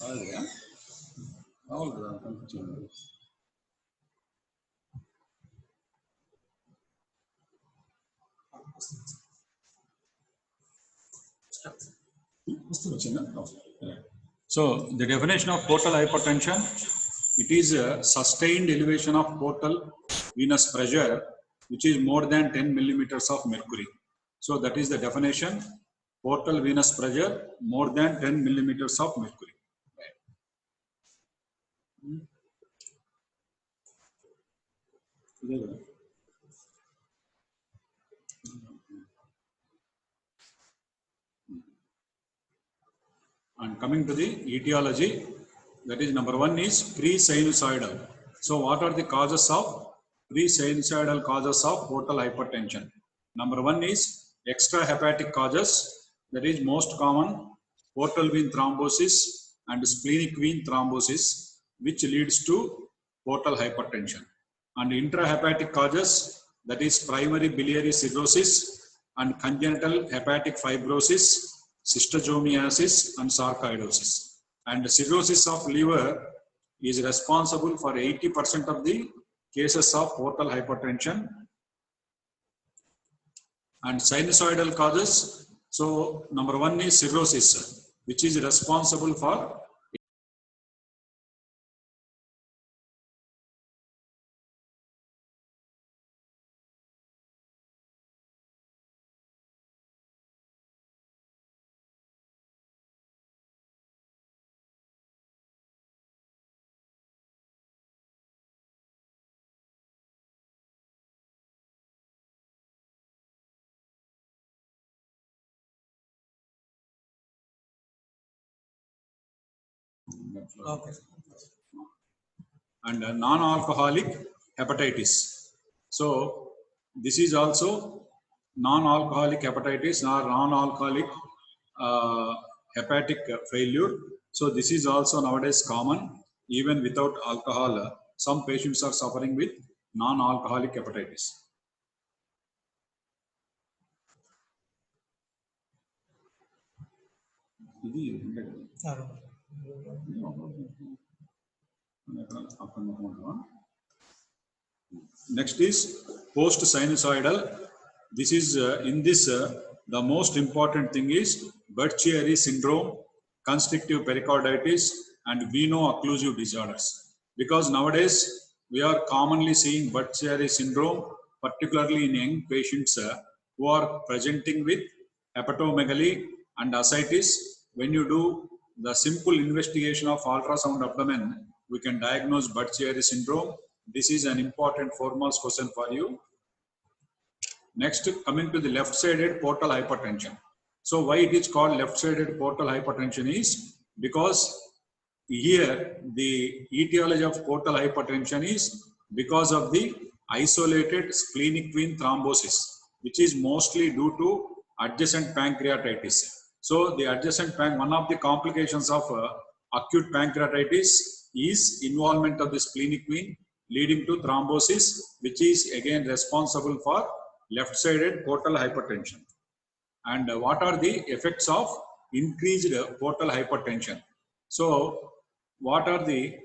ಹೌದಾ? ಹೌದು confusion. So the definition of portal hypertension, it is a sustained elevation of portal venous pressure which is more than 10 millimeters of mercury. So that is the definition, portal venous pressure more than 10 millimeters of mercury. And coming to the etiology, that is number one is pre-sinusoidal. So what are the causes of pre-sinusoidal causes of portal hypertension? Number one is extrahepatic causes, that is most common portal vein thrombosis and splenic vein thrombosis, which leads to portal hypertension. And intrahepatic causes, that is primary biliary cirrhosis and congenital hepatic fibrosis, cystosomiasis and sarcoidosis. And cirrhosis of liver is responsible for 80% of the cases of portal hypertension. And sinusoidal causes, so number one is cirrhosis, which is responsible for Okay. and non-alcoholic hepatitis. So this is also non-alcoholic hepatitis or non-alcoholic hepatic failure. So this is also nowadays common. Even without alcohol, some patients are suffering with non-alcoholic hepatitis. Next is post-sinusoidal. This is in this the most important thing is Budd-Chiari syndrome, constrictive pericarditis, and veno-occlusive disorders. Because nowadays we are commonly seeing Budd-Chiari syndrome, particularly in young patients who are presenting with hepatomegaly and ascites. When you do the simple investigation of ultrasound abdomen, we can diagnose Budd-Chiari syndrome. This is an important foremost question for you. Next, coming to the left-sided portal hypertension. So why it is called left-sided portal hypertension is because here the etiology of portal hypertension is because of the isolated splenic vein thrombosis, which is mostly due to adjacent pancreatitis. So the adjacent one of the complications of acute pancreatitis is involvement of the splenic vein leading to thrombosis, which is again responsible for left-sided portal hypertension. And what are the effects of increased portal hypertension? So what are the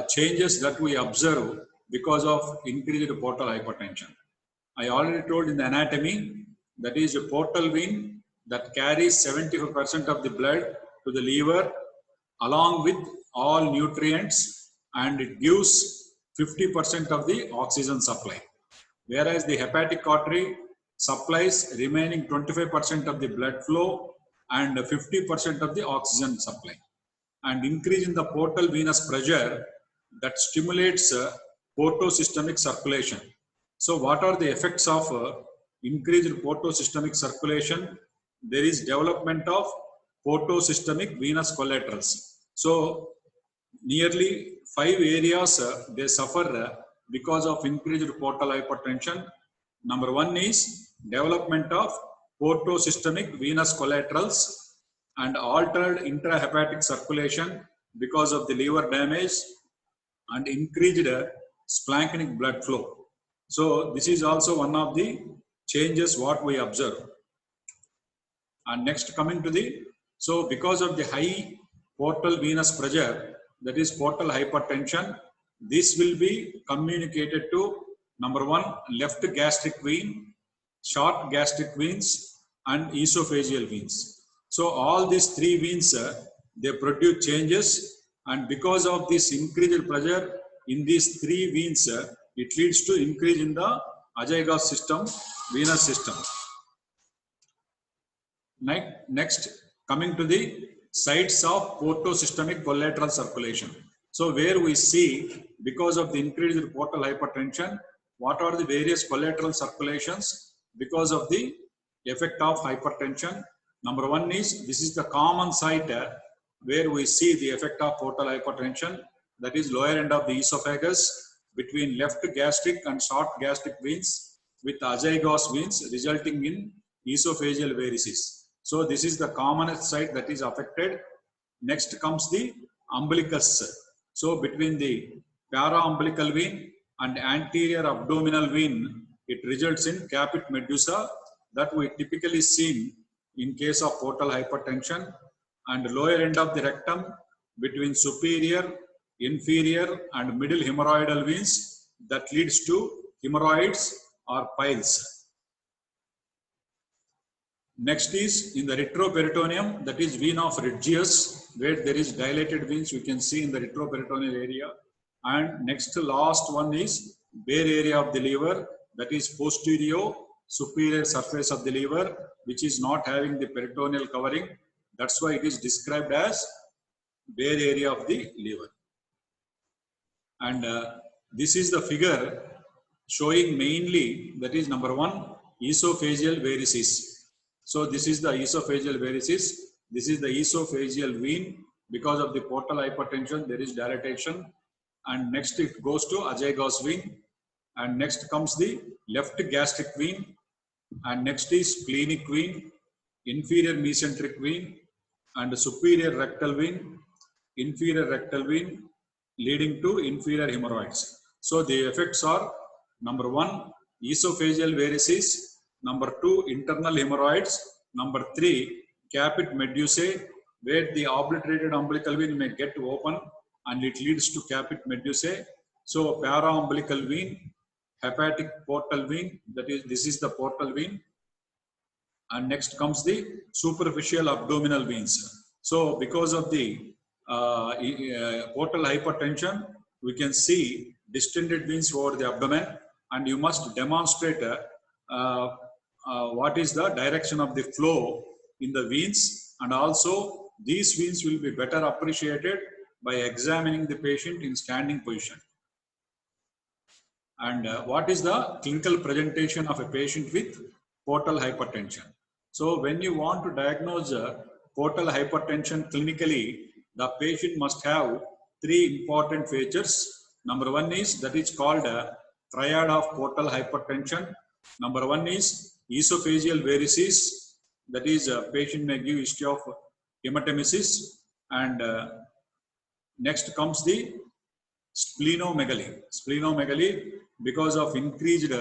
changes that we observe because of increased portal hypertension? I already told in the anatomy, that is a portal vein that carries 75% of the blood to the liver along with all nutrients, and it gives 50% of the oxygen supply. Whereas the hepatic artery supplies remaining 25% of the blood flow and 50% of the oxygen supply. And increase in the portal venous pressure that stimulates portosystemic circulation. So what are the effects of increased portosystemic circulation? There is development of portosystemic venous collaterals. So nearly 5 areas they suffer because of increased portal hypertension. Number one is development of portosystemic venous collaterals and altered intrahepatic circulation because of the liver damage and increased splanchnic blood flow. So this is also one of the changes what we observe. And next, coming to the, so because of the high portal venous pressure, that is portal hypertension. This will be communicated to number 1, left gastric vein, short gastric veins, and esophageal veins. So all these 3 veins, they produce changes, and because of this increased pressure in these 3 veins, it leads to increase in the azygos system, venous system. Next, coming to the sites of portosystemic collateral circulation. So where we see, because of the increased portal hypertension, what are the various collateral circulations because of the effect of hypertension. Number 1 is, this is the common site where we see the effect of portal hypertension, that is lower end of the esophagus between left gastric and short gastric veins with azygos veins resulting in esophageal varices. So this is the commonest site that is affected. Next comes the umbilicus. So between the para-umbilical vein and anterior abdominal vein, it results in caput medusa that we typically see in case of portal hypertension, and lower end of the rectum between superior, inferior and middle hemorrhoidal veins that leads to hemorrhoids or piles. Next is in the retroperitoneum, that is vein of Ridgius, where there is dilated veins you can see in the retroperitoneal area. And next to last one is bare area of the liver, that is posterior superior surface of the liver, which is not having the peritoneal covering. That's why it is described as bare area of the liver. And this is the figure showing mainly, that is number 1, esophageal varices. So this is the esophageal varices. This is the esophageal vein. Because of the portal hypertension, there is dilatation. And next it goes to azygos vein. And next comes the left gastric vein. And next is splenic vein, inferior mesenteric vein, and superior rectal vein, inferior rectal vein, leading to inferior hemorrhoids. So the effects are, number 1, esophageal varices. Number 2, internal hemorrhoids. Number 3, caput medusae, where the obliterated umbilical vein may get open and it leads to caput medusae. So para-umbilical vein, hepatic portal vein, that is, this is the portal vein. And next comes the superficial abdominal veins. So because of the portal hypertension, we can see distended veins over the abdomen, and you must demonstrate what is the direction of the flow in the veins, and also these veins will be better appreciated by examining the patient in standing position. And what is the clinical presentation of a patient with portal hypertension? So when you want to diagnose portal hypertension clinically, the patient must have 3 important features. Number 1 is, that is called a triad of portal hypertension. Number 1 is esophageal varices, that is patient may give history of hematemesis, and next comes the splenomegaly. Splenomegaly because of increased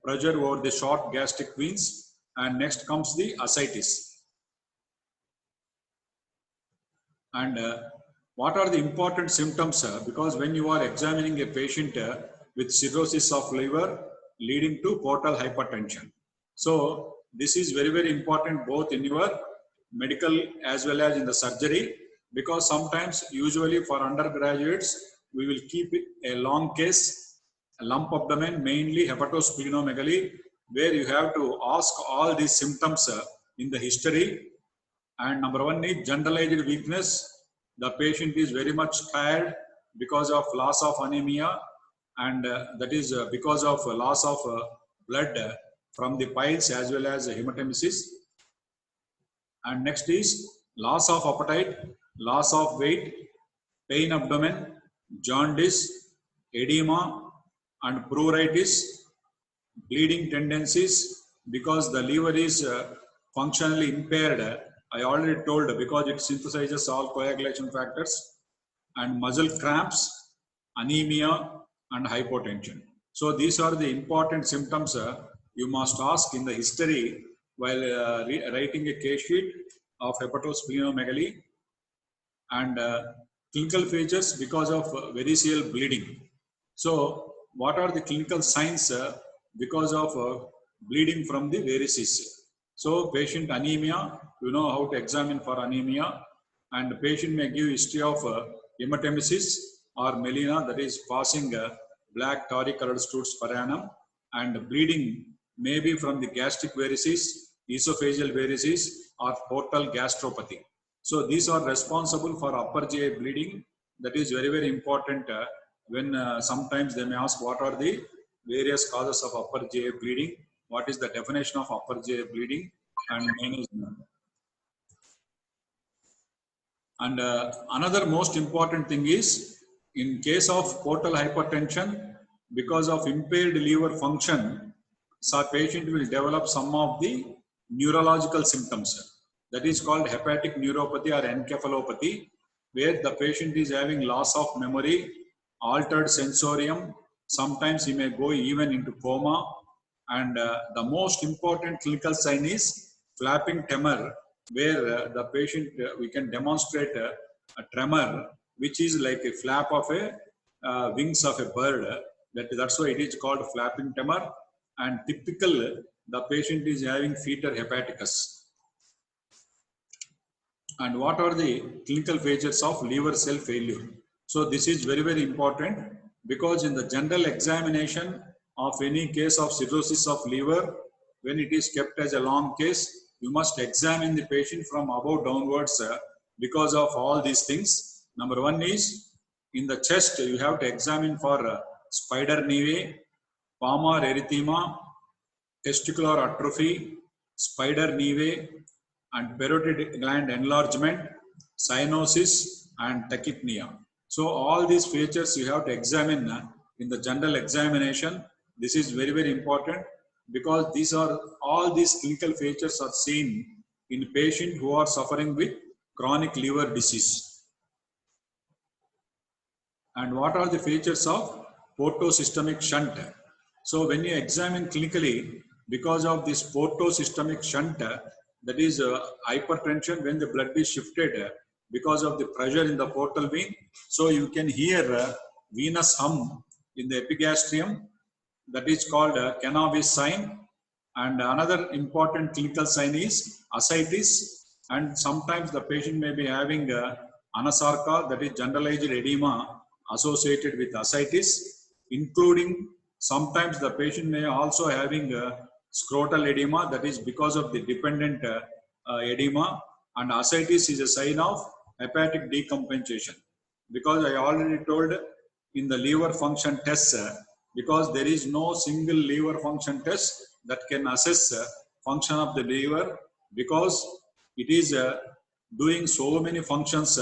pressure over the short gastric veins, and next comes the ascites. And what are the important symptoms? Because when you are examining a patient with cirrhosis of liver leading to portal hypertension. So this is very, very important both in your medical as well as in the surgery, because sometimes usually for undergraduates, we will keep a long case, a lump abdomen, mainly hepatosplenomegaly, where you have to ask all these symptoms in the history. And number 1 is generalized weakness. The patient is very much tired because of loss of anemia, and that is because of loss of blood from the piles as well as hematemesis. And next is loss of appetite, loss of weight, pain abdomen, jaundice, edema and pruritus, bleeding tendencies because the liver is functionally impaired. I already told, because it synthesizes all coagulation factors, and muscle cramps, anemia and hypotension. So these are the important symptoms you must ask in the history while writing a case sheet of hepatosplenomegaly. and clinical features because of variceal bleeding. So what are the clinical signs because of bleeding from the varices? So patient anemia, you know how to examine for anemia, and the patient may give history of hematemesis or melena, that is passing black tarry colored stools per annum, and bleeding may be from the gastric varices, esophageal varices or portal gastropathy. So these are responsible for upper GI bleeding. That is very, very important when sometimes they may ask what are the various causes of upper GI bleeding, what is the definition of upper GI bleeding and management. And another most important thing is, in case of portal hypertension, because of impaired liver function, so patient will develop some of the neurological symptoms. That is called hepatic neuropathy or encephalopathy, where the patient is having loss of memory, altered sensorium. Sometimes he may go even into coma. And the most important clinical sign is flapping tremor, where the patient, we can demonstrate a tremor, which is like a flap of a wings of a bird. That's why it is called flapping tremor. And typical, the patient is having fetor hepaticus. And what are the clinical features of liver cell failure? So this is very, very important, because in the general examination of any case of cirrhosis of liver, when it is kept as a long case, you must examine the patient from above downwards because of all these things. Number one is, in the chest, you have to examine for spider nevi, palmar erythema, testicular atrophy, spider nevi, and parotid gland enlargement, cyanosis, and tachypnea. So all these features you have to examine in the general examination. This is very, very important, because these are all these clinical features are seen in patients who are suffering with chronic liver disease. And what are the features of portosystemic shunt? So when you examine clinically, because of this portosystemic shunt, that is hypertension, when the blood is shifted because of the pressure in the portal vein, so you can hear venous hum in the epigastrium. That is called cannabis sign. And another important clinical sign is ascites, and sometimes the patient may be having anasarca, that is generalized edema associated with ascites, including sometimes the patient may also having scrotal edema, that is because of the dependent edema. And ascites is a sign of hepatic decompensation, because I already told in the liver function tests, because there is no single liver function test that can assess function of the liver, because it is doing so many functions.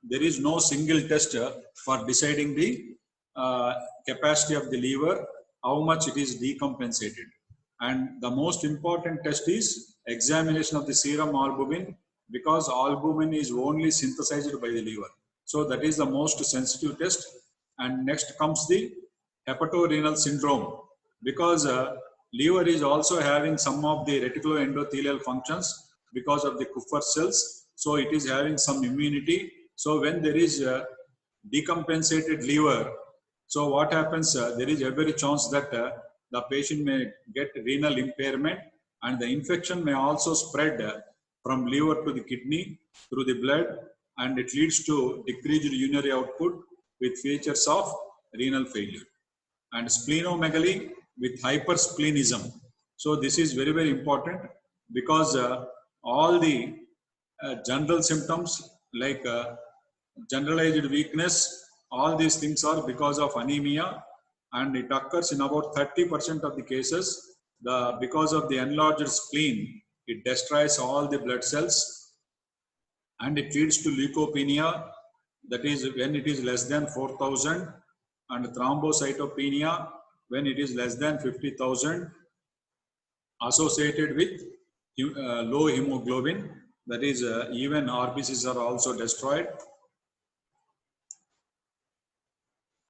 There is no single test for deciding the capacity of the liver, how much it is decompensated. And the most important test is examination of the serum albumin, because albumin is only synthesized by the liver. So that is the most sensitive test. And next comes the hepatorenal syndrome, because liver is also having some of the reticuloendothelial functions because of the Kupffer cells. So it is having some immunity. So when there is decompensated liver, so what happens, there is every chance that the patient may get renal impairment, and the infection may also spread from liver to the kidney through the blood, and it leads to decreased urinary output with features of renal failure. And splenomegaly with hypersplenism. So this is very, very important, because all the general symptoms like generalized weakness, all these things are because of anemia, and it occurs in about 30% of the cases. Because of the enlarged spleen, it destroys all the blood cells, and it leads to leukopenia, that is when it is less than 4,000, and thrombocytopenia when it is less than 50,000, associated with low hemoglobin, that is even RBCs are also destroyed.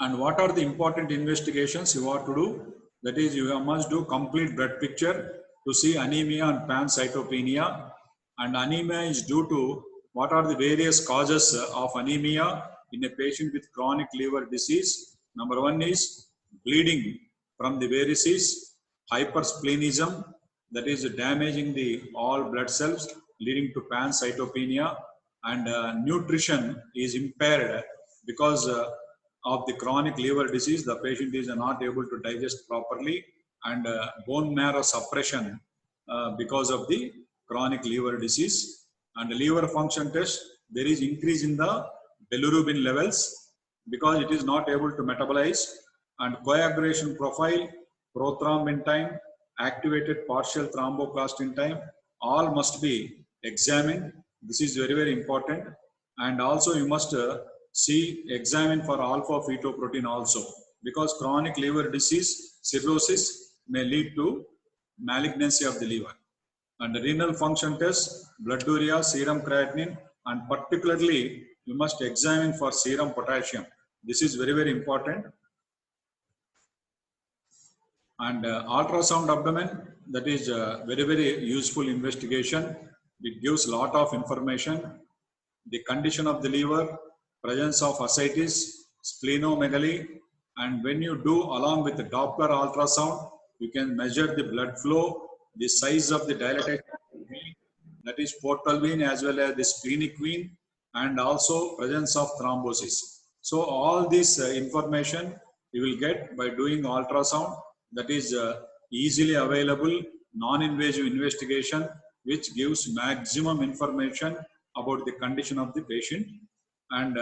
And what are the important investigations you have to do? That is, you must do complete blood picture to see anemia and pancytopenia. And anemia is due to what are the various causes of anemia in a patient with chronic liver disease? Number one is bleeding from the varices, hypersplenism, that is damaging the all blood cells leading to pancytopenia, and nutrition is impaired because of the chronic liver disease. The patient is not able to digest properly, and bone marrow suppression because of the chronic liver disease. And liver function test, there is increase in the bilirubin levels because it is not able to metabolize, and coagulation profile, prothrombin time, activated partial thromboplastin time, all must be examined. This is very, very important. And also you must examine for alpha fetoprotein also, because chronic liver disease, cirrhosis may lead to malignancy of the liver. And the renal function test, blood urea, serum creatinine, and particularly you must examine for serum potassium. This is very, very important. And ultrasound abdomen, that is very, very useful investigation. It gives a lot of information. The condition of the liver, presence of ascites, splenomegaly, and when you do along with the Doppler ultrasound, you can measure the blood flow, the size of the dilatation, that is portal vein as well as the splenic vein, and also presence of thrombosis. So all this information you will get by doing ultrasound, that is easily available, non-invasive investigation, which gives maximum information about the condition of the patient. And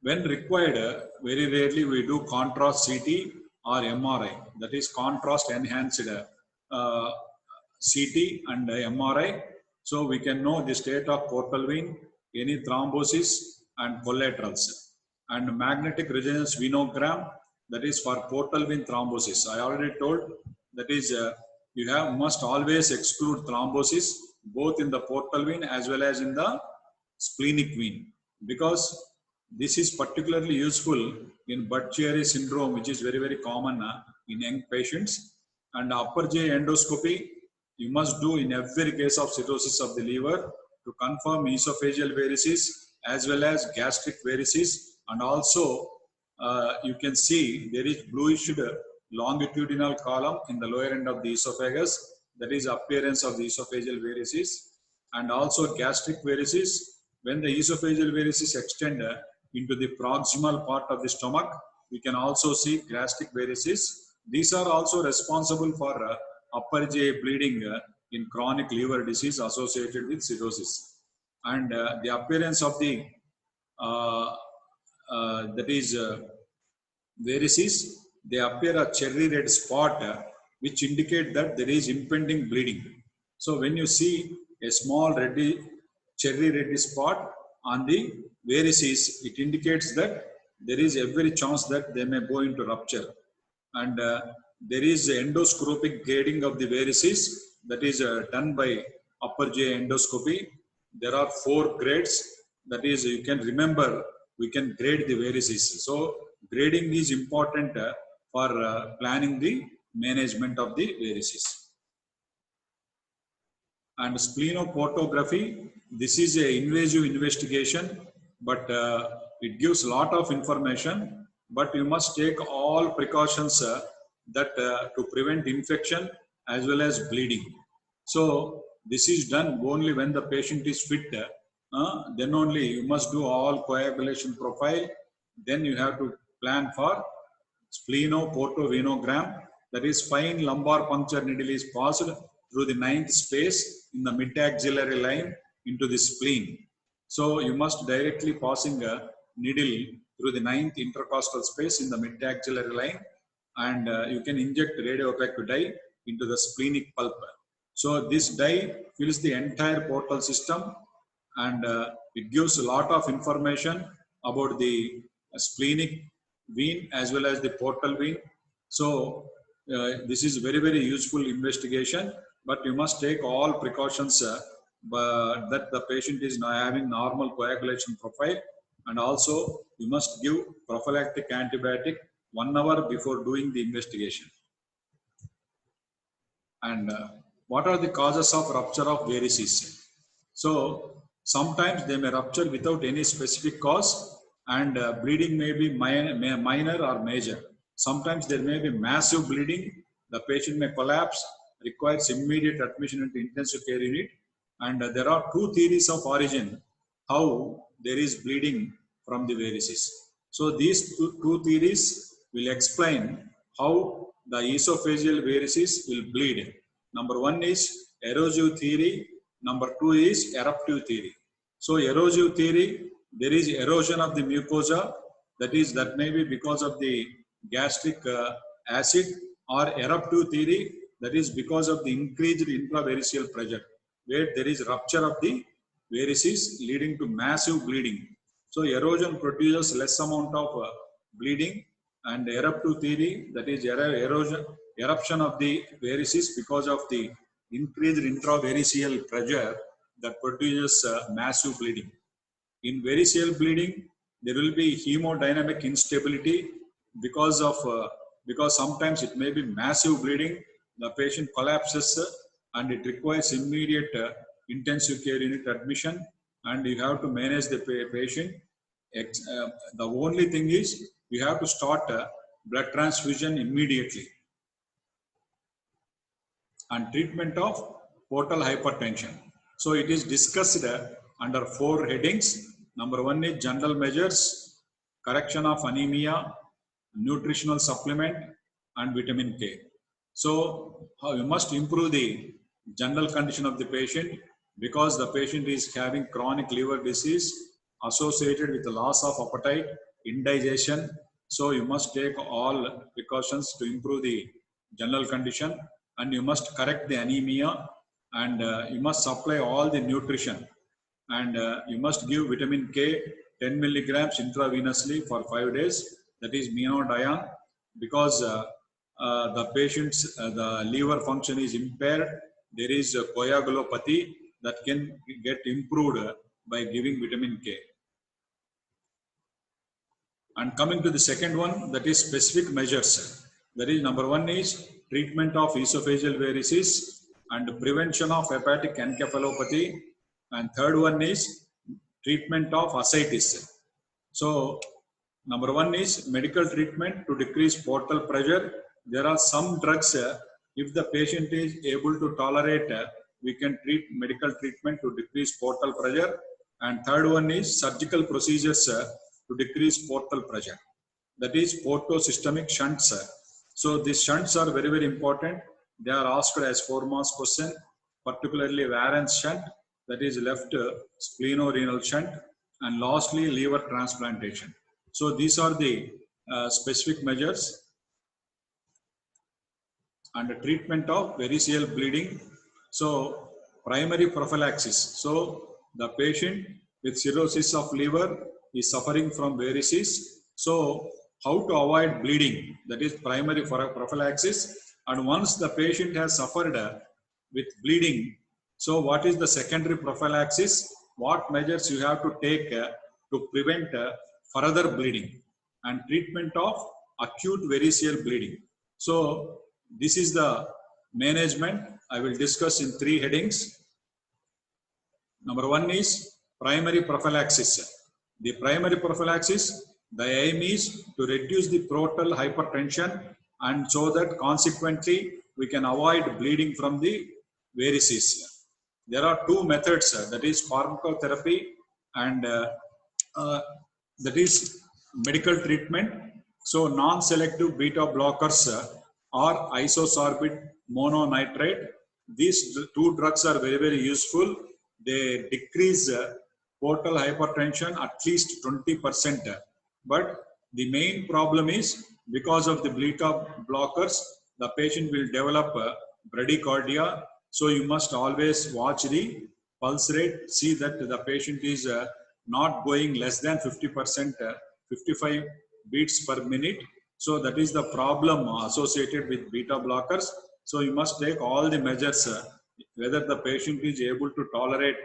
when required, very rarely we do contrast CT or MRI, that is contrast enhanced CT and MRI. So we can know the state of portal vein, any thrombosis and collaterals. And magnetic resonance venogram, that is for portal vein thrombosis. I already told, that is you must always exclude thrombosis both in the portal vein as well as in the splenic vein, because this is particularly useful in Budd-Chiari syndrome, which is very, very common in young patients. And upper GI endoscopy you must do in every case of cirrhosis of the liver to confirm esophageal varices as well as gastric varices. And also you can see there is bluish longitudinal column in the lower end of the esophagus, that is appearance of the esophageal varices. And also gastric varices, when the esophageal varices extend into the proximal part of the stomach, we can also see gastric varices. These are also responsible for upper GI bleeding in chronic liver disease associated with cirrhosis. And the appearance of the varices, they appear a cherry red spot which indicate that there is impending bleeding. So when you see a small cherry red spot on the varices, it indicates that there is every chance that they may go into rupture. And there is endoscopic grading of the varices, that is done by upper GI endoscopy. There are 4 grades, that is you can remember, we can grade the varices. So grading is important for planning the management of the varices. And splenoportography, this is an invasive investigation, but it gives a lot of information, but you must take all precautions that to prevent infection as well as bleeding. So this is done only when the patient is fit, then only you must do all coagulation profile. Then you have to plan for splenoportovenogram, that is fine lumbar puncture needle is passed through the 9th space in the mid-axillary line into the spleen. So you must directly passing a needle through the 9th intercostal space in the mid-axillary line, and you can inject radioactive dye into the splenic pulp. So this dye fills the entire portal system, and it gives a lot of information about the splenic vein as well as the portal vein. So this is very, very useful investigation, but you must take all precautions that the patient is now having normal coagulation profile, and also you must give prophylactic antibiotic 1 hour before doing the investigation. And what are the causes of rupture of varices? So Sometimes they may rupture without any specific cause, and bleeding may be minor or major. Sometimes there may be massive bleeding. The patient may collapse, requires immediate admission into intensive care unit. And there are two theories of origin how there is bleeding from the varices. So these two theories will explain how the esophageal varices will bleed. Number one is erosive theory. Number two is eruptive theory. So erosive theory, there is erosion of the mucosa, that may be because of the gastric acid, or eruptive theory, that is because of the increased intravaricial pressure, where there is rupture of the varices leading to massive bleeding. So erosion produces less amount of bleeding, and eruptive theory, that is eruption of the varices because of the increased intravaricial pressure that produces massive bleeding. In variceal bleeding, there will be hemodynamic instability because sometimes it may be massive bleeding. The patient collapses and it requires immediate intensive care unit admission, and you have to manage the patient. The only thing is you have to start blood transfusion immediately. And treatment of portal hypertension. So it is discussed under 4 headings. Number one is general measures, correction of anemia, nutritional supplement, and vitamin K. So you must improve the general condition of the patient, because the patient is having chronic liver disease associated with the loss of appetite, indigestion. So you must take all precautions to improve the general condition, and you must correct the anemia, and you must supply all the nutrition, and you must give vitamin K 10 milligrams intravenously for 5 days, that is menodione, because the patient's the liver function is impaired. There is coagulopathy that can get improved by giving vitamin K. And coming to the second one, that is specific measures. That is, number one is treatment of esophageal varices and prevention of hepatic encephalopathy. And third one is treatment of ascites. So number one is medical treatment to decrease portal pressure. There are some drugs, if the patient is able to tolerate, we can treat medical treatment to decrease portal pressure. And third one is surgical procedures to decrease portal pressure. That is portosystemic shunts. So these shunts are very, very important. They are asked as 4 marks question, particularly Warren's shunt, that is left splenorenal shunt, and lastly liver transplantation. So these are the specific measures. And the treatment of variceal bleeding. So primary prophylaxis. So the patient with cirrhosis of liver is suffering from varices. So how to avoid bleeding? That is primary prophylaxis. And once the patient has suffered with bleeding, so what is the secondary prophylaxis? What measures you have to take to prevent further bleeding? And treatment of acute variceal bleeding. So this is the management. I will discuss in 3 headings. Number one is primary prophylaxis. The primary prophylaxis, the aim is to reduce the portal hypertension, and so that consequently we can avoid bleeding from the varices. There are 2 methods, that is pharmacotherapy and that is medical treatment. So non-selective beta blockers or isosorbate mononitrate. These 2 drugs are very, very useful. They decrease portal hypertension at least 20%. But the main problem is because of the beta blockers, the patient will develop bradycardia. So you must always watch the pulse rate, see that the patient is not going less than 50%, 55 beats per minute. So that is the problem associated with beta blockers. So you must take all the measures, whether the patient is able to tolerate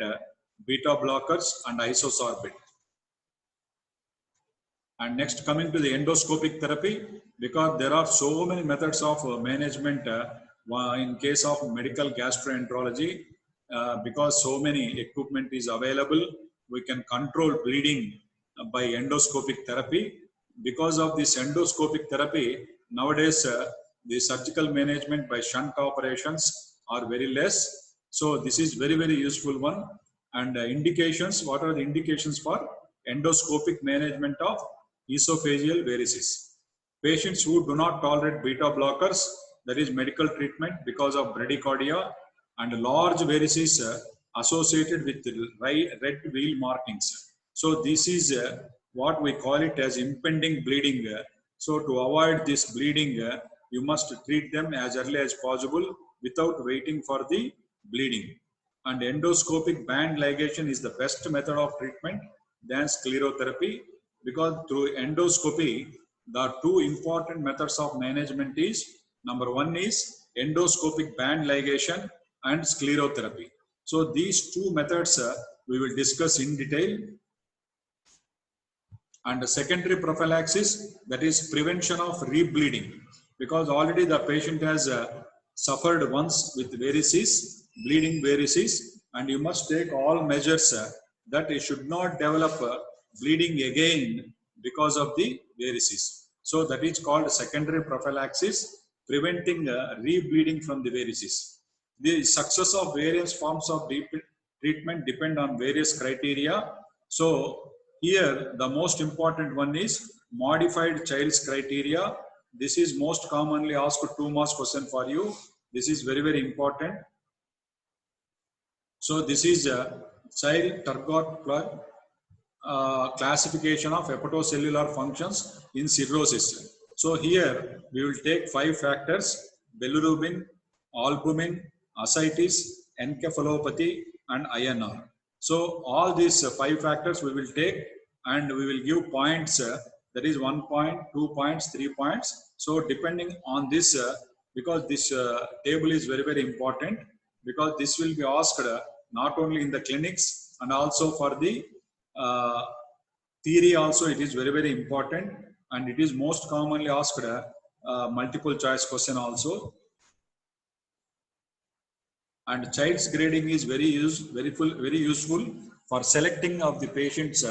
beta blockers and isosorbate. And next, coming to the endoscopic therapy, because there are so many methods of management in case of medical gastroenterology. because so many equipment is available, we can control bleeding by endoscopic therapy. Because of this endoscopic therapy, nowadays the surgical management by shunt operations are very less. So this is very, very useful one. And indications, what are the indications for endoscopic management of esophageal varices? Patients who do not tolerate beta blockers, that is medical treatment because of bradycardia and large varices associated with red wheal markings. So this is what we call it as impending bleeding. So to avoid this bleeding, you must treat them as early as possible without waiting for the bleeding. And endoscopic band ligation is the best method of treatment than sclerotherapy, because through endoscopy, the two important methods of management is, number one is endoscopic band ligation and sclerotherapy. So these two methods we will discuss in detail. And the secondary prophylaxis, that is prevention of rebleeding, because already the patient has suffered once with varices, bleeding varices, and you must take all measures that it should not develop bleeding again because of the varices. So that is called secondary prophylaxis, preventing rebleeding from the varices. The success of various forms of treatment depend on various criteria. So here the most important one is modified Child's criteria. This is most commonly asked 2 marks question for you. This is very, very important. So this is a Child-Turgot plug classification of hepatocellular functions in cirrhosis. So here we will take 5 factors: bilirubin, albumin, ascites, encephalopathy, and INR. So all these 5 factors we will take, and we will give points, that is 1 point, 2 points, 3 points. So depending on this, because this table is very, very important, because this will be asked not only in the clinics and also for the theory also. It is very, very important, and it is most commonly asked multiple choice question also. And Child's grading is very useful for selecting of the patients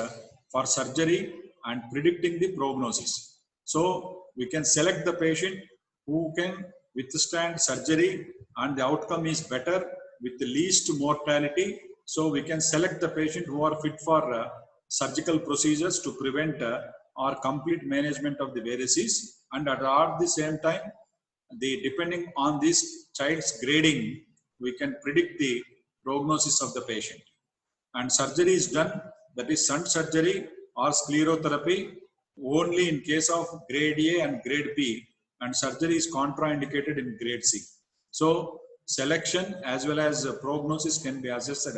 for surgery and predicting the prognosis. So we can select the patient who can withstand surgery and the outcome is better with the least mortality. So we can select the patient who are fit for surgical procedures to prevent or complete management of the varices. And at the same time, depending on this child's grading, we can predict the prognosis of the patient. And surgery is done, that is shunt surgery or sclerotherapy, only in case of grade A and grade B, and surgery is contraindicated in grade C. So selection as well as prognosis can be assessed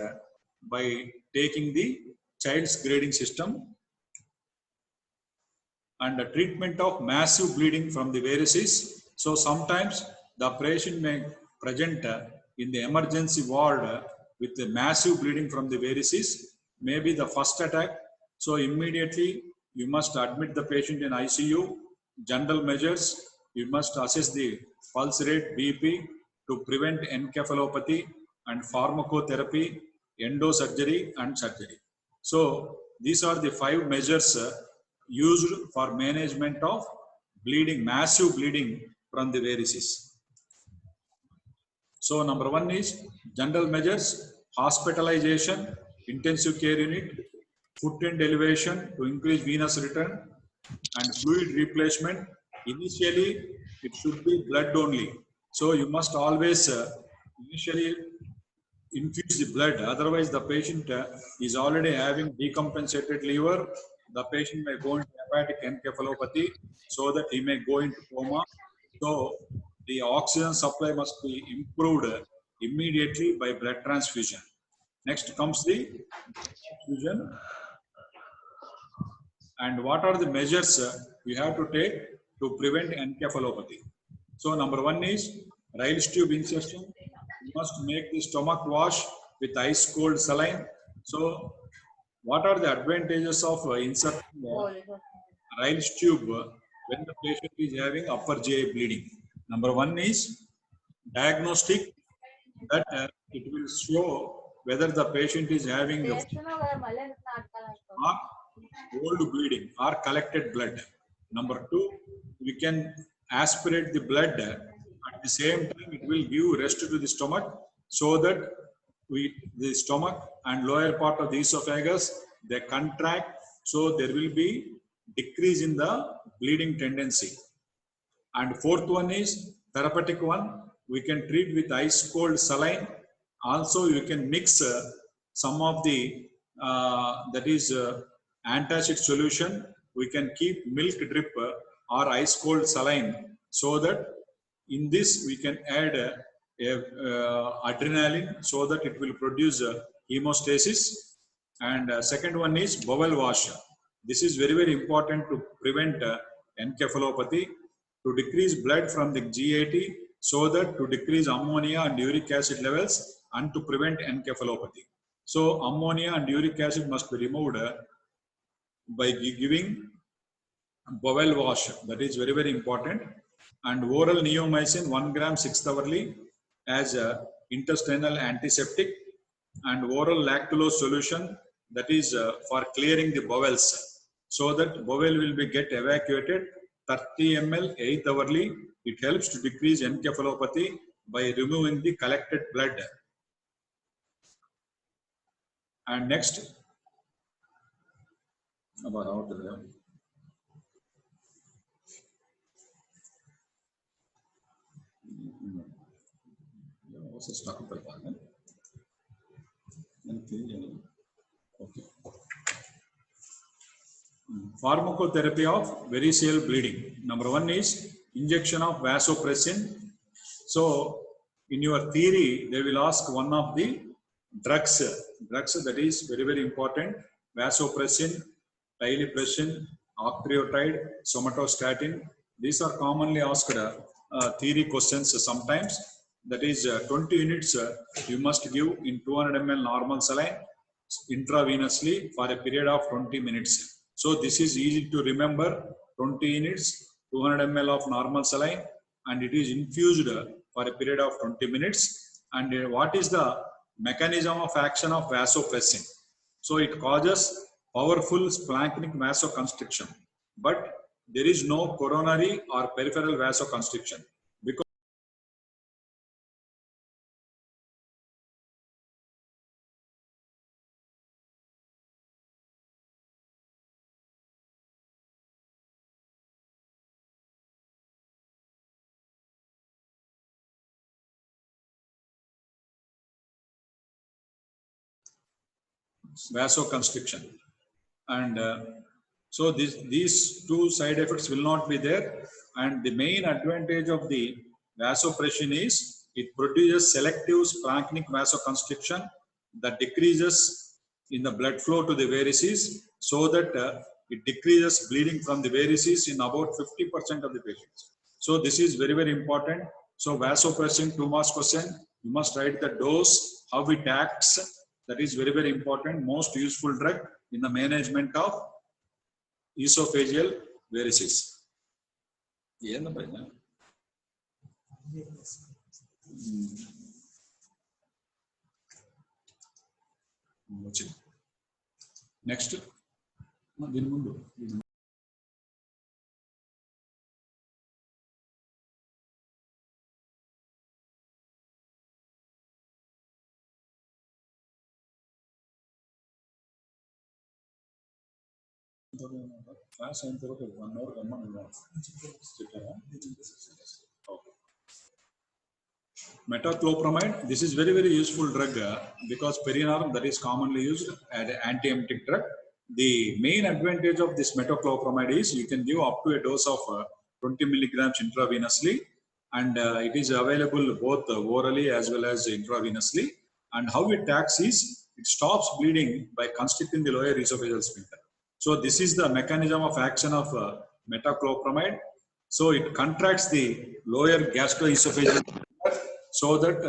by taking the child's grading system. And the treatment of massive bleeding from the varices. So sometimes the patient may present in the emergency ward with the massive bleeding from the varices, maybe the first attack. So immediately you must admit the patient in ICU. General measures, you must assess the pulse rate, BP, to prevent encephalopathy, and pharmacotherapy, endosurgery, and surgery. So these are the 5 measures used for management of bleeding, massive bleeding from the varices. So number 1 is general measures: hospitalization, intensive care unit, foot end elevation to increase venous return, and fluid replacement. Initially, it should be blood only. So you must always initially infuse the blood. Otherwise, the patient is already having decompensated liver. The patient may go into hepatic encephalopathy, so that he may go into coma. So the oxygen supply must be improved immediately by blood transfusion. Next comes the transfusion. And what are the measures we have to take to prevent encephalopathy? So number 1 is Ryle's tube insertion. You must make the stomach wash with ice cold saline. So what are the advantages of inserting Ryle's tube when the patient is having upper GI bleeding? Number 1 is diagnostic, that it will show whether the patient is having a old bleeding or collected blood. Number two, we can aspirate the blood. At the same time, it will give rest to the stomach so that the stomach and lower part of the esophagus, they contract. So there will be decrease in the bleeding tendency. And fourth one is therapeutic one. We can treat with ice cold saline. Also, you can mix some of the antacid solution. We can keep milk drip or ice cold saline, so that in this we can add adrenaline, so that it will produce hemostasis. And second one is bowel wash. This is very, very important to prevent encephalopathy, to decrease blood from the GAT, so that to decrease ammonia and uric acid levels and to prevent encephalopathy. So ammonia and uric acid must be removed by giving bowel wash. That is very, very important. And oral neomycin 1 gram 6th hourly as a intestinal antiseptic, and oral lactulose solution, that is for clearing the bowels, so that bowel will be get evacuated 30 ml 8th hourly. It helps to decrease encephalopathy by removing the collected blood. And next, about how to okay. Pharmacotherapy of variceal bleeding. Number one is injection of vasopressin. So in your theory, they will ask one of the drugs that is very, very important: vasopressin, tilipressin, octreotide, somatostatin. These are commonly asked theory questions sometimes. That is 20 units you must give in 200 ml normal saline intravenously for a period of 20 minutes. So this is easy to remember: 20 units, 200 ml of normal saline, and it is infused for a period of 20 minutes. And what is the mechanism of action of vasopressin? So it causes powerful splanchnic vasoconstriction, but there is no coronary or peripheral vasoconstriction, because vasoconstriction. And so these two side effects will not be there. And the main advantage of the vasopressin is it produces selective splanchnic vasoconstriction that decreases in the blood flow to the varices, so that it decreases bleeding from the varices in about 50% of the patients. So this is very, very important. So vasopressin, 2 marks question, you must write the dose, how it acts. That is very, very important. Most useful drug in the management of esophageal varices. Next. Class and 1 hour. Metoclopramide, this is very, very useful drug because perinorm, that is commonly used as an antiemetic drug. The main advantage of this metoclopramide is you can give up to a dose of 20 milligrams intravenously, and it is available both orally as well as intravenously. And how it acts is it stops bleeding by constricting the lower esophageal sphincter. So this is the mechanism of action of metoclopramide. So it contracts the lower gastroesophageal sphincter, so that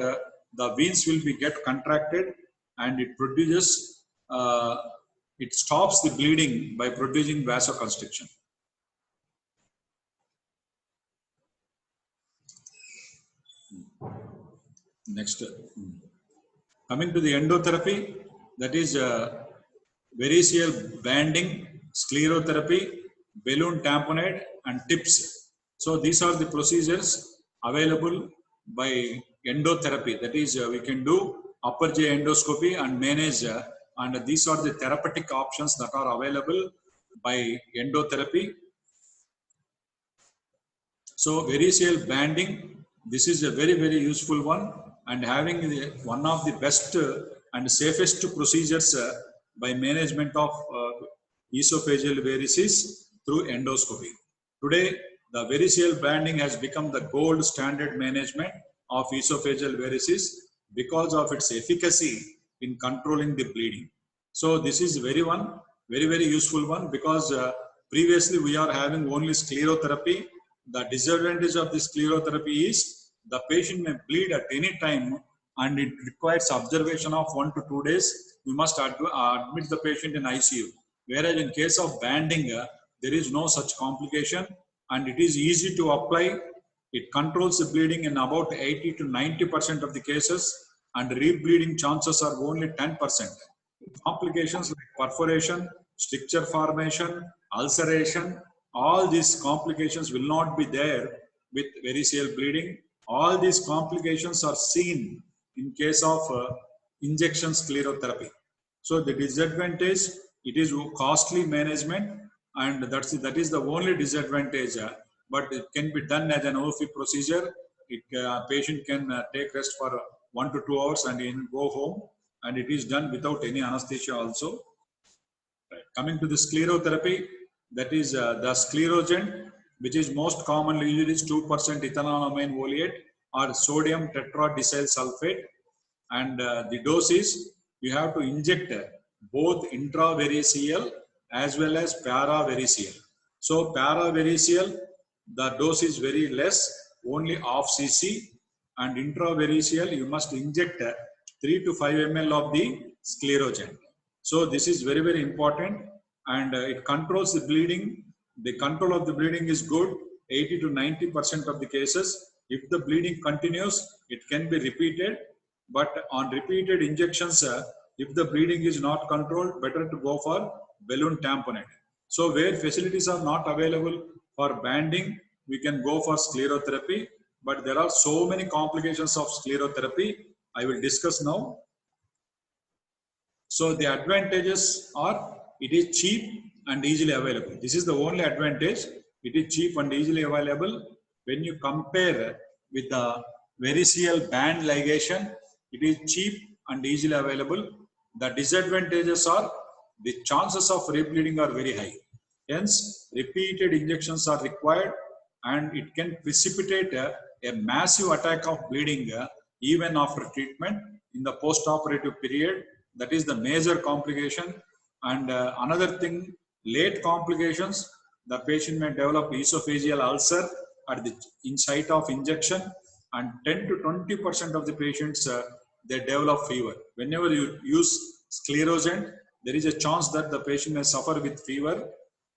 the veins will be get contracted, and it produces, it stops the bleeding by producing vasoconstriction. Next. Coming to the endotherapy, that is variceal banding, sclerotherapy, balloon tamponade, and tips. So these are the procedures available by endotherapy. That is, we can do upper GI endoscopy and manage, and these are the therapeutic options that are available by endotherapy. So variceal banding, this is a very useful one, and having one of the best and safest procedures by management of esophageal varices through endoscopy. Today, the variceal banding has become the gold standard management of esophageal varices because of its efficacy in controlling the bleeding. So this is very useful one, because previously we are having only sclerotherapy. The disadvantage of this sclerotherapy is the patient may bleed at any time and it requires observation of 1 to 2 days. We must admit the patient in ICU. Whereas in case of banding, there is no such complication and it is easy to apply. It controls the bleeding in about 80 to 90% of the cases, and rebleeding chances are only 10%. Complications like perforation, stricture formation, ulceration, all these complications will not be there with variceal bleeding. All these complications are seen in case of injection sclerotherapy. So the disadvantage, it is costly management, and that is the only disadvantage. But it can be done as an OFI procedure. Patient can take rest for 1 to 2 hours and go home, and it is done without any anesthesia also. Right. Coming to the sclerotherapy, that is the sclerogen, which is most commonly used, is 2% ethanolamine oleate or sodium tetradecyl sulfate, and the dose is, you have to inject both intravaricial as well as paravaricial. So paravaricial, the dose is very less, only half cc, and intravaricial you must inject 3 to 5 ml of the sclerogen. So this is very important, and it controls the bleeding. The control of the bleeding is good, 80 to 90% of the cases. If the bleeding continues, it can be repeated, but on repeated injections, if the bleeding is not controlled, better to go for balloon tamponade. So where facilities are not available for banding, we can go for sclerotherapy, but there are so many complications of sclerotherapy I will discuss now. So the advantages are, it is cheap and easily available. This is the only advantage. It is cheap and easily available. When you compare with the variceal band ligation, it is cheap and easily available. The disadvantages are, the chances of rebleeding are very high. Hence, repeated injections are required, and it can precipitate a massive attack of bleeding even after treatment in the post-operative period. That is the major complication. And another thing, late complications, the patient may develop esophageal ulcer at the site of injection, and 10 to 20% of the patients they develop fever. Whenever you use sclerogen, there is a chance that the patient may suffer with fever,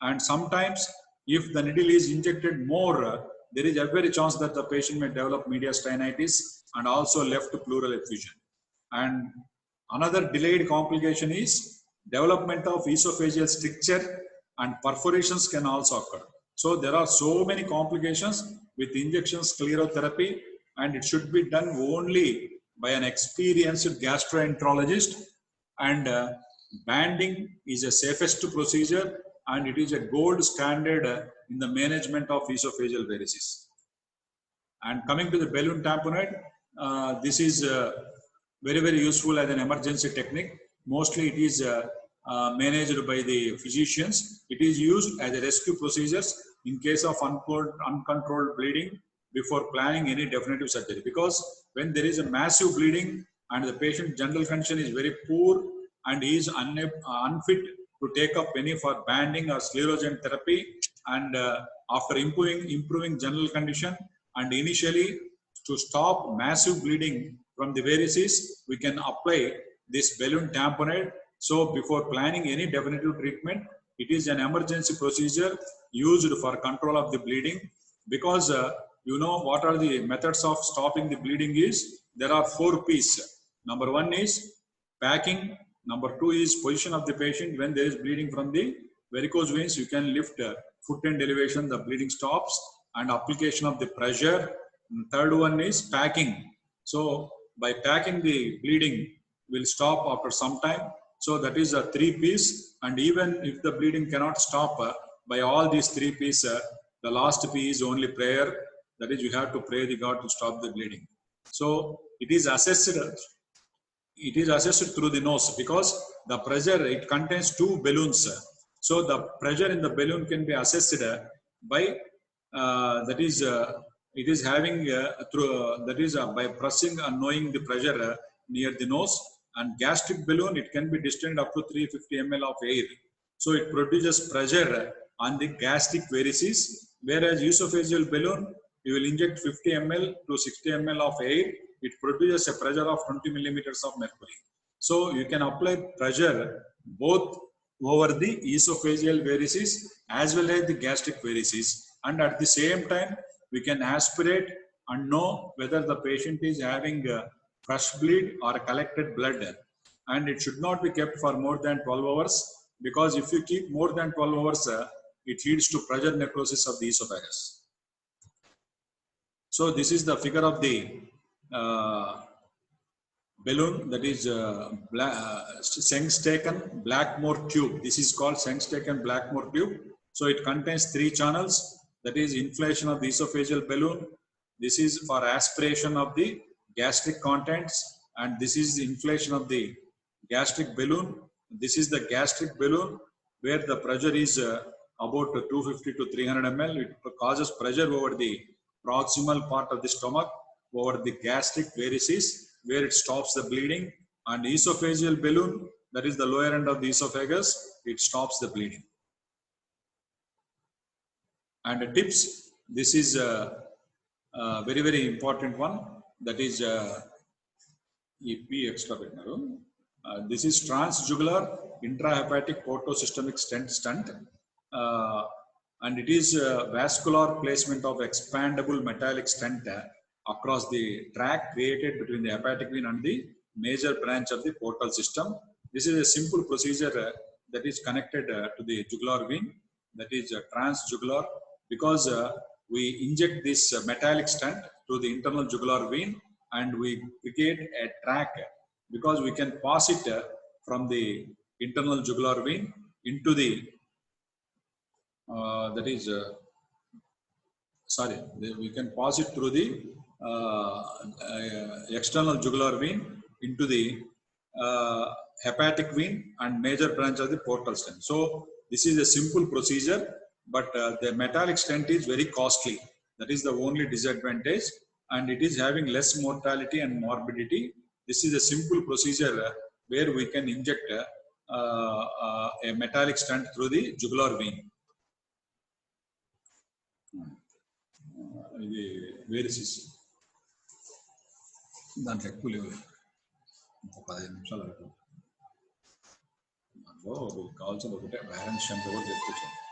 and sometimes if the needle is injected more, there is a very chance that the patient may develop mediastinitis and also left pleural effusion. And another delayed complication is development of esophageal stricture, and perforations can also occur. So there are so many complications with injection sclerotherapy, and it should be done only by an experienced gastroenterologist. And banding is a safest procedure, and it is a gold standard in the management of esophageal varices. And coming to the balloon tamponade, this is very useful as an emergency technique. Mostly it is managed by the physicians. It is used as a rescue procedures in case of uncontrolled bleeding before planning any definitive surgery. Because when there is a massive bleeding and the patient general condition is very poor and he is unfit to take up any for banding or sclerogen therapy, and after improving general condition, and initially to stop massive bleeding from the varices, we can apply this balloon tamponade. So before planning any definitive treatment, it is an emergency procedure used for control of the bleeding. Because you know what are the methods of stopping the bleeding is, there are 4 P's. Number one is packing. Number two is position of the patient. When there is bleeding from the varicose veins, you can lift foot end elevation, the bleeding stops, and application of the pressure. And third one is packing. So by packing, the bleeding will stop after some time. So that is a 3 piece. And even if the bleeding cannot stop by all these 3 pieces, the last P is only prayer. That is, you have to pray the God to stop the bleeding. So it is assessed. It is assessed through the nose because the pressure, it contains 2 balloons. So the pressure in the balloon can be assessed by it is having by pressing and knowing the pressure near the nose. And gastric balloon, it can be distended up to 350 ml of air. So it produces pressure on the gastric varices, whereas esophageal balloon, you will inject 50 ml to 60 ml of air. It produces a pressure of 20 millimeters of mercury. So you can apply pressure both over the esophageal varices as well as the gastric varices. And at the same time, we can aspirate and know whether the patient is having fresh bleed or collected blood. And it should not be kept for more than 12 hours, because if you keep more than 12 hours, it leads to pressure necrosis of the esophagus. So this is the figure of the balloon, that is Sengstaken Blackmore tube. This is called Sengstaken Blackmore tube. So it contains 3 channels, that is inflation of the esophageal balloon. This is for aspiration of the gastric contents, and this is the inflation of the gastric balloon. This is the gastric balloon where the pressure is about 250 to 300 ml. It causes pressure over the proximal part of the stomach, over the gastric varices, where it stops the bleeding. And esophageal balloon, that is the lower end of the esophagus, it stops the bleeding. And the tips, this is a very, very important one, that is EP extra. This is transjugular intrahepatic portosystemic stent, and it is vascular placement of expandable metallic stent across the tract created between the hepatic vein and the major branch of the portal system. This is a simple procedure that is connected to the jugular vein, that is transjugular, because we inject this metallic stent to the internal jugular vein, and we create a track, because we can pass it from the internal jugular vein into the we can pass it through the external jugular vein into the hepatic vein and major branch of the portal stent. So this is a simple procedure, but the metallic stent is very costly. That is the only disadvantage, and it is having less mortality and morbidity. This is a simple procedure where we can inject a metallic stent through the jugular vein. ఇది వేరిసిస్ దాంట్లో ఎక్కువ లేవు, ఇంకో 15 నిమిషాలు వరకు దాంట్లో కావాల్సిన ఒకటే బ్యాలెన్స్ షంట్ కూడా చెప్తాను.